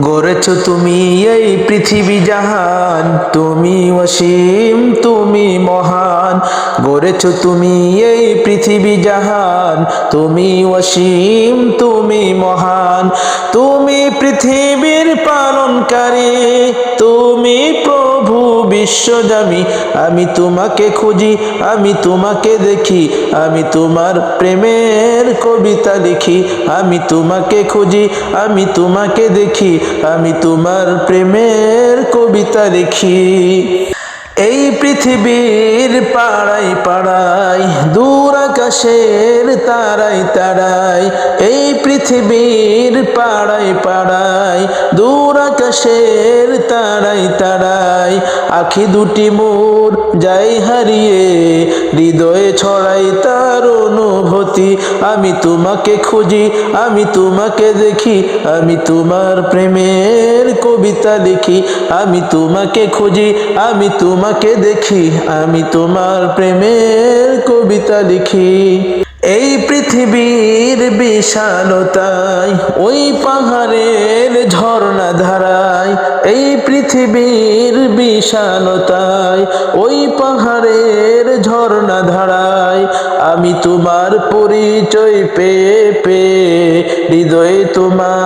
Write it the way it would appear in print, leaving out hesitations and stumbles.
গড়েছ তুমি এই পৃথিবী জাহান, তুমি অসীম তুমি মহান। গড়েছ তুমি এই পৃথিবী জাহান, তুমি অসীম তুমি মহান। তুমি পৃথিবীর পালনকারী, তুমি প্রভু বিশ্বজামি। আমি তোমাকে খুঁজি, আমি তোমাকে দেখি, আমি তোমার প্রেমের কবিতা লিখি। আমি তোমাকে খুঁজি, আমি তোমাকে দেখি, আমি তোমার প্রেমের কবিতা লিখি। এই পৃথিবীর পাড়ায় পাড়ায়, দূর আকাশের তারায় তারায়। এই পৃথিবীর পাড়ায় পাড়ায়, দূর আকাশের তারায় তারায়। আখি দুটি মোর যাই হারিয়ে, হৃদয়ে ছড়াই তার অনুভূতি। আমি তোমাকে খুঁজি, আমি তোমাকে দেখি, আমি তোমার প্রেমের কবিতা লিখি। আমি তোমাকে খুঁজি, আমি তোমাকে দেখি, আমি তোমার প্রেমের কবিতা লিখি। এই পৃথিবীর বিশালতায়, ওই পাহাড়ের ঝর্ণা ধারায়। এই পৃথিবীর বিশালতায়, ওই পাহাড়ের ঝর্ণা ধারায়। আমি তোমার পরিচয় পেয়ে পেয়ে, হৃদয়ে তোমার